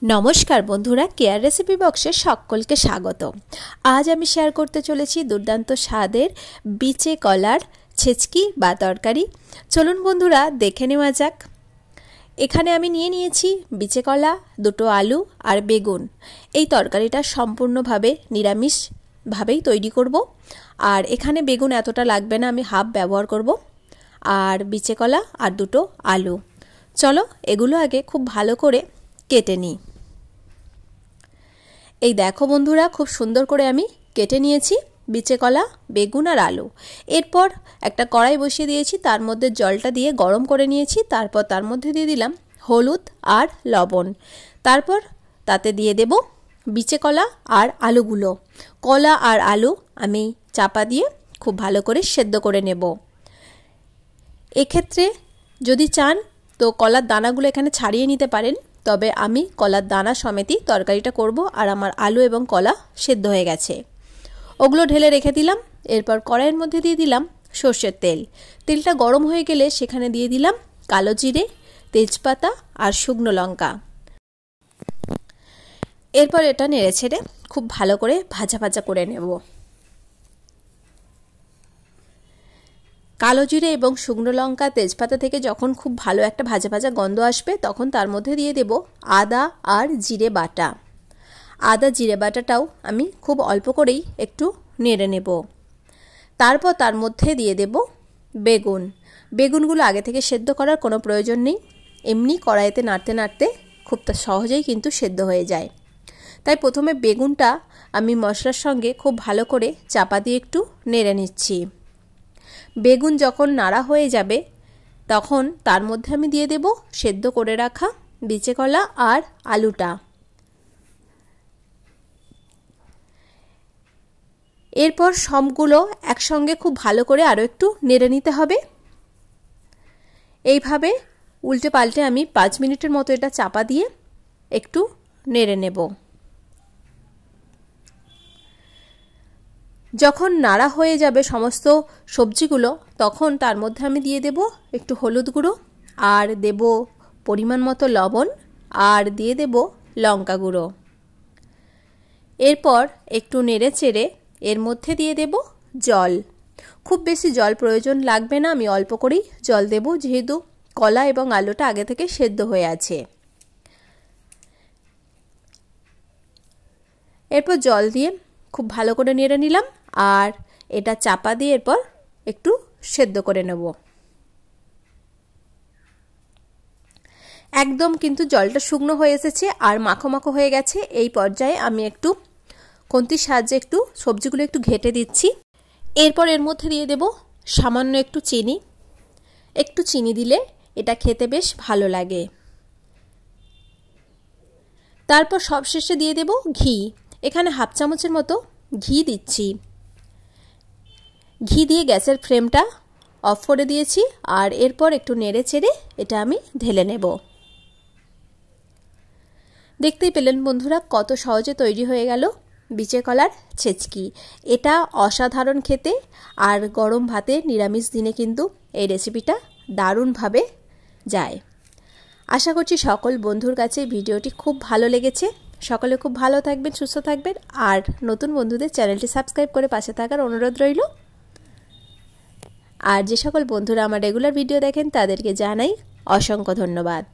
নমস্কার বন্ধুরা, care recipe বক্সে সকলকে স্বাগত। আজ আমি শেয়ার করতে চলেছি দুর্দান্ত স্বাদের বিচে কলার ছেচকি বা তরকারি। চলুন বন্ধুরা দেখে নেওয়া যাক। এখানে আমি নিয়ে নিয়েছি বিচে কলা, দুটো আলু আর বেগুন। এই তরকারিটা সম্পূর্ণভাবে নিরামিষভাবেই তৈরি করব। আর এখানে বেগুন এতটা লাগবে না, আমি হাফ ব্যবহার করব। আর বিচে কলা আর দুটো আলু। চলো এগুলো আগে খুব ভালো করে কেটে নিই। এই দেখো বন্ধুরা, খুব সুন্দর করে আমি কেটে নিয়েছি বিচে কলা, বেগুন আর আলু। এরপর একটা কড়াই বসিয়ে দিয়েছি, তার মধ্যে জলটা দিয়ে গরম করে নিয়েছি। তারপর তার মধ্যে দিয়ে দিলাম হলুদ আর লবণ। তারপর তাতে দিয়ে দেব বিচে কলা আর আলুগুলো। কলা আর আলু আমি চাপা দিয়ে খুব ভালো করে সেদ্ধ করে নেব। এক্ষেত্রে যদি চান তো কলার দানাগুলো এখানে ছাড়িয়ে নিতে পারেন, তবে আমি কলার দানা সমেতই তরকারিটা করব। আর আমার আলু এবং কলা সেদ্ধ হয়ে গেছে, ওগুলো ঢেলে রেখে দিলাম। এরপর কড়াইয়ের মধ্যে দিয়ে দিলাম সর্ষের তেল। তেলটা গরম হয়ে গেলে সেখানে দিয়ে দিলাম কালো জিরে, তেজপাতা আর শুকনো লঙ্কা। এরপর এটা নেড়ে ছেড়ে খুব ভালো করে ভাজা ভাজা করে নেব। কালো জিরে এবং শুকনো লঙ্কা, তেজপাতা থেকে যখন খুব ভালো একটা ভাজা ভাজা গন্ধ আসবে, তখন তার মধ্যে দিয়ে দেব আদা আর জিরে বাটা। আদা জিরে বাটাটাও আমি খুব অল্প করেই একটু নেড়ে নেব। তারপর তার মধ্যে দিয়ে দেব বেগুন। বেগুনগুলো আগে থেকে সেদ্ধ করার কোনো প্রয়োজন নেই, এমনি কড়াইতে নাড়তে নাড়তে খুব সহজেই কিন্তু সেদ্ধ হয়ে যায়। তাই প্রথমে বেগুনটা আমি মশলার সঙ্গে খুব ভালো করে চাপা দিয়ে একটু নেড়ে নিচ্ছি। বেগুন যখন নাড়া হয়ে যাবে তখন তার মধ্যে আমি দিয়ে দেব সেদ্ধ করে রাখা বিচে কলা আর আলুটা। এরপর সবগুলো একসঙ্গে খুব ভালো করে আরও একটু নেড়ে নিতে হবে। এইভাবে উল্টে পাল্টে আমি 5 মিনিটের মতো এটা চাপা দিয়ে একটু নেড়ে নেব। যখন নাড়া হয়ে যাবে সমস্ত সবজিগুলো, তখন তার মধ্যে আমি দিয়ে দেব একটু হলুদ গুঁড়ো, আর দেব পরিমাণ মতো লবণ, আর দিয়ে দেব লঙ্কা গুঁড়ো। এরপর একটু নেড়ে চেড়ে এর মধ্যে দিয়ে দেব জল। খুব বেশি জল প্রয়োজন লাগবে না, আমি অল্প করেই জল দেব, যেহেতু কলা এবং আলুটা আগে থেকে সেদ্ধ হয়ে আছে। এরপর জল দিয়ে খুব ভালো করে নেড়ে নিলাম, আর এটা চাপা দিয়ে এরপর একটু সেদ্ধ করে নেব। একদম কিন্তু জলটা শুকনো হয়ে এসেছে আর মাখো মাখো হয়ে গেছে। এই পর্যায়ে আমি একটু খুন্তির সাহায্যে একটু সবজিগুলো একটু ঘেটে দিচ্ছি। এরপর এর মধ্যে দিয়ে দেব সামান্য একটু চিনি। একটু চিনি দিলে এটা খেতে বেশ ভালো লাগে। তারপর সবশেষে দিয়ে দেব ঘি। এখানে হাফ চামচের মতো ঘি দিচ্ছি। ঘি দিয়ে গ্যাসের ফ্লেমটা অফ করে দিয়েছি, আর এরপর একটু নেড়ে চেড়ে এটা আমি ঢেলে নেব। দেখতেই পেলেন বন্ধুরা, কত সহজে তৈরি হয়ে গেল বিচে কলার ছেচকি। এটা অসাধারণ খেতে, আর গরম ভাতে নিরামিষ দিনে কিন্তু এই রেসিপিটা দারুণভাবে যায়। আশা করছি সকল বন্ধুর কাছে ভিডিওটি খুব ভালো লেগেছে। সকলে খুব ভালো থাকবেন, সুস্থ থাকবেন, আর নতুন বন্ধুদের চ্যানেলটি সাবস্ক্রাইব করে পাশে থাকার অনুরোধ রইল। আর যে সকল বন্ধুরা আমার রেগুলার ভিডিও দেখেন তাদেরকে জানাই অসংখ্য ধন্যবাদ।